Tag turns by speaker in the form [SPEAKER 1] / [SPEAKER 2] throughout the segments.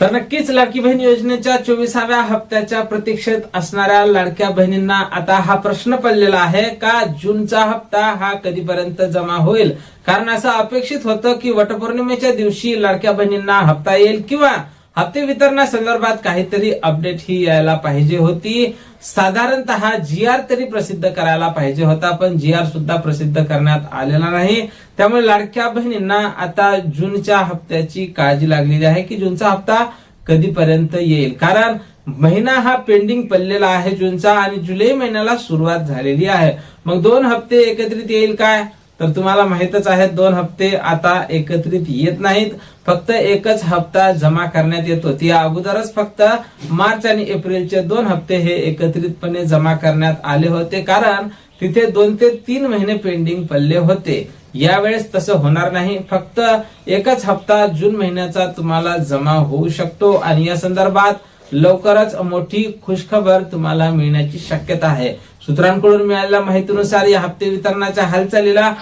[SPEAKER 1] तर नक्कीच लाडकी बहीण योजनेच्या 24व्या हप्त्याच्या प्रतीक्षेत असणाऱ्या लाडक्या बहिणींना आता हा प्रश्न पडलेला आहे का जूनचा हप्ता हा कधीपर्यंत जमा होईल. कारण असं अपेक्षित होतं की वटपौर्णिमेच्या दिवशी लाडक्या बहिणींना हप्ता येईल किंवा हप्ते वितरणासंदर्भात काहीतरी अपडेट ही यायला पाहिजे होती. साधारणतः GR तरी प्रसिद्ध करायला पाहिजे होता, पण GR सुद्धा प्रसिद्ध करण्यात आलेला नाही. त्यामुळे लाडक्या बहिणींना आता जूनच्या हप्त्याची काळजी लागलेली आहे की जूनचा हप्ता कधीपर्यंत येईल. कारण महिना हा पेंडिंग पडलेला आहे जूनचा आणि जुलै महिन्याला सुरुवात झालेली आहे. मग 2 हप्ते एकत्रित येईल काय, तर तुम्हाला माहितच आहे 2 हप्ते आता एकत्रित येत नाहीत. फक्त एकच हप्ता जमा करण्यात येतो. त्या अगोदरच फक्त मार्च आणि एप्रिलचे 2 हप्ते हे एकत्रितपणे जमा करण्यात आले होते, कारण तिथे 2 ते 3 महिने पेंडिंग पडले होते. यावेळेस तसं होणार नाही. फक्त एकच हप्ता जून महिन्याचा तुम्हाला जमा होऊ शकतो आणि या संदर्भात लवकरच मोठी खुशखबर तुम्हाला मिळण्याची शक्यता आहे. सूत्रांकडून मिळालेल्या माहितीनुसार या हप्ते वितरणाच्या हालचालीला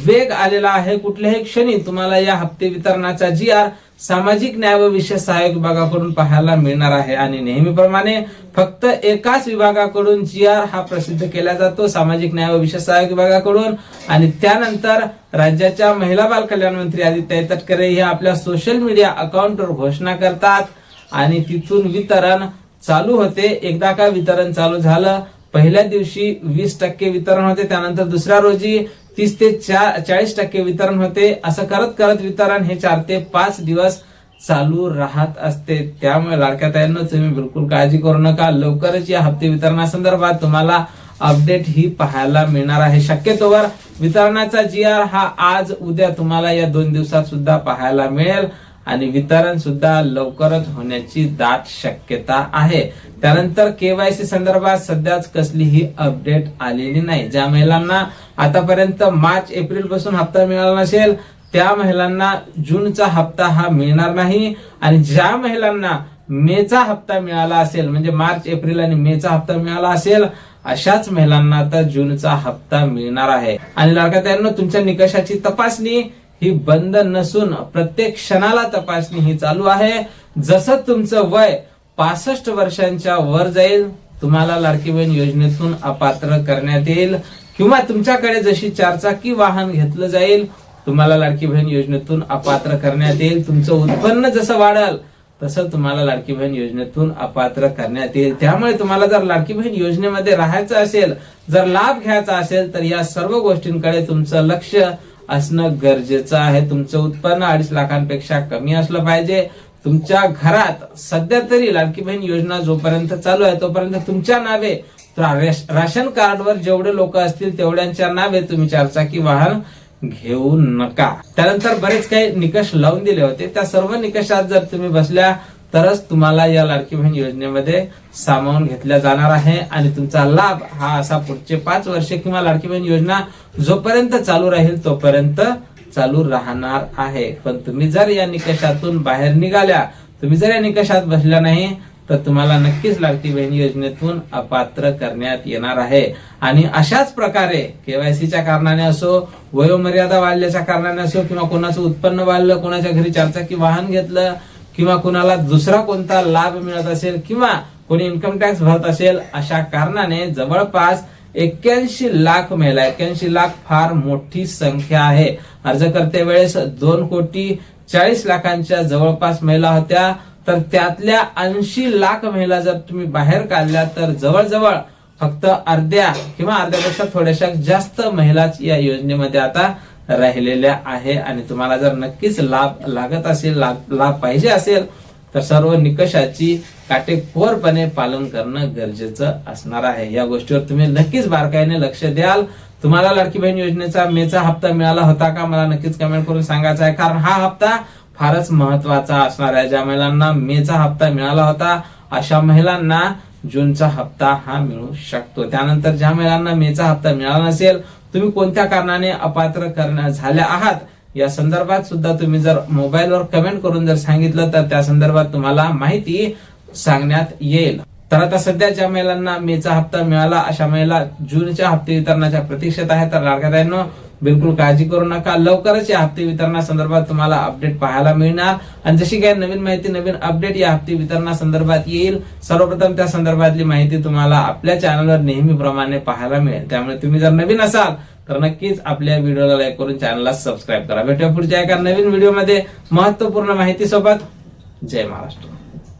[SPEAKER 1] वेग आलेला आहे. कुठल्याही क्षणी तुम्हाला या हप्ते वितरणाचा GR सामाजिक न्याय व विशेष सहाय्यक विभागाकडून पाहायला मिळणार आहे आणि नेहमीप्रमाणे फक्त एकाच विभागाकडून GR हा प्रसिद्ध केला जातो, सामाजिक न्याय व विशेष सहाय्यक विभागाकडून. आणि त्यानंतर राज्याच्या महिला बाल कल्याण मंत्री आदित्य तटकरे हे आपल्या सोशल मीडिया अकाउंटवर घोषणा करतात आणि तिथून वितरण चालू होते. एकदा का वितरण चालू झालं, पहिल्या दिवशी 20% वितरण होते, त्यानंतर दुसऱ्या रोजी 30 ते 40% वितरण होते. असं करत करत वितरण हे 4 ते 5 दिवस चालू राहत असते. त्यामुळे लाडक्या ताईंनो तुम्ही बिलकुल काळजी करू नका. लवकरच या हप्ते वितरणासंदर्भात तुम्हाला अपडेट ही पाहायला मिळणार आहे. शक्यतोवर वितरणाचा GR हा आज उद्या तुम्हाला या 2 दिवसात सुद्धा पाहायला मिळेल आणि वितरण सुद्धा लवकरच होण्याची दाट शक्यता आहे. त्यानंतर KYC संदर्भात सध्याच कसलीही अपडेट आलेली नाही. ज्या महिलांना आतापर्यंत मार्च एप्रिल पासून हप्ता मिळाला नसेल त्या महिलांना जूनचा हप्ता हा मिळणार नाही आणि ज्या महिलांना मेचा हप्ता मिळाला असेल, म्हणजे मार्च एप्रिल आणि मेचा हप्ता मिळाला असेल, अशाच महिलांना आता जूनचा हप्ता मिळणार आहे. आणि लाडक्या ताईंनो तुमच्या निकषाची तपासणी ही बंद नसून प्रत्येक क्षणाला तपासणी ही चालू आहे. जसं तुमचं वय 65 वर्षांच्या वर जाईल तुम्हाला लाडकी बहीण योजनेतून अपात्र करण्यात येईल किंवा तुमच्याकडे जशी 4चाकी वाहन घेतलं जाईल तुम्हाला लाडकी बहीण योजनेतून अपात्र करण्यात येईल. तुमचं उत्पन्न जसं वाढेल तसं तुम्हाला लाडकी बहीण योजनेतून अपात्र करण्यात येईल. त्यामुळे तुम्हाला जर लाडकी बहीण योजनेमध्ये राहायचं असेल, जर लाभ घ्यायचा असेल तर या सर्व गोष्टींकडे तुमचं लक्ष असणं गरजेचं आहे. तुमचं उत्पन्न 2.5 लाखांपेक्षा कमी असलं पाहिजे. तुमच्या घरात सध्या तरी लाडकी बहीण योजना जोपर्यंत चालू आहे तोपर्यंत तुमच्या नावे राशन कार्डवर जेवढे लोक असतील तेवढ्यांच्या नावे तुम्ही 4चाकी वाहन घेऊ नका. त्यानंतर बरेच काही निकष लावून दिले होते. त्या सर्व निकषात जर तुम्ही बसल्या तरच तुम्हाला या लाडकी बहीण योजनेमध्ये सामावून घेतल्या जाणार आहे आणि तुमचा लाभ हा असा पुढचे 5 वर्षे किंवा लाडकी बहीण योजना जोपर्यंत चालू राहील तोपर्यंत चालू राहणार आहे. पण तुम्ही जर या निकषातून बाहेर निघाल्या, तुम्ही जर या निकषात बसल्या नाही तर तुम्हाला नक्कीच लाडकी बहीण योजनेतून अपात्र करण्यात येणार आहे. आणि अशाच प्रकारे KYCच्या कारणाने असो, वयोमर्यादा वाढल्याच्या कारणाने असो किंवा कोणाचं उत्पन्न वाढलं, कोणाच्या घरी 4चाकी वाहन घेतलं किंवा कुणाला दुसरा कोणता लाभ मिळत असेल किंवा कोणी इन्कम टॅक्स भरत असेल, अशा कारणाने जवळपास 81 लाख महिला, 81 लाख फार मोठी संख्या आहे. अर्ज करते वेळेस 2,40,00,000 जवळपास महिला होत्या. तर त्यातल्या 80 लाख महिला जर तुम्ही बाहेर काढल्या तर जवळजवळ फक्त अर्ध्या किंवा अर्ध्यापेक्षा थोड्याशा जास्त महिलाच या योजनेमध्ये आता राहिलेल्या आहे. आणि तुम्हाला जर नक्कीच लाभ लागत असेल, लाभ पाहिजे असेल तर सर्व निकषाची काटेकोरपणे पालन करणं गरजेचं असणार आहे. या गोष्टीवर तुम्ही नक्कीच बारकाईने लक्ष द्याल. तुम्हाला लाडकी बहीण योजनेचा मेचा हप्ता मिळाला होता का, मला नक्कीच कमेंट करून सांगायचं आहे. कारण हा हप्ता फारच महत्वाचा असणार आहे. ज्या महिलांना मेचा हप्ता मिळाला होता अशा महिलांना जूनचा हप्ता हा मिळू शकतो. त्यानंतर ज्या महिलांना मेचा हप्ता मिळाला नसेल, तुम्ही कोणत्या कारणाने अपात्र झाल्या आहात या संदर्भात सुद्धा तुम्ही जर मोबाईलवर कमेंट करून जर सांगितलं तर त्या संदर्भात तुम्हाला माहिती सांगण्यात येईल. तर आता सध्या ज्या महिलांना मेचा हप्ता मिळाला अशा महिला जूनच्या हप्ते वितरणाच्या प्रतीक्षेत आहेत. तर लाडक्या ताईंनो बिलकुल काळजी करू नका, लवकरच या हप्ते वितरणासंदर्भात तुम्हाला अपडेट पाहायला मिळणार आणि जशी काही नवीन माहिती नवीन अपडेट या हप्ते वितरणासंदर्भात येईल सर्वप्रथम त्या संदर्भातली माहिती तुम्हाला आपल्या चॅनलवर नेहमीप्रमाणे पाहायला मिळेल। त्यामुळे तुम्ही जर नवीन असाल तर नक्कीच आपल्या व्हिडिओला लाईक करून चॅनलला सबस्क्राईब करा। भेटूया पुढच्या एका नवीन व्हिडिओमध्ये महत्त्वपूर्ण माहिती सोबत। जय महाराष्ट्र।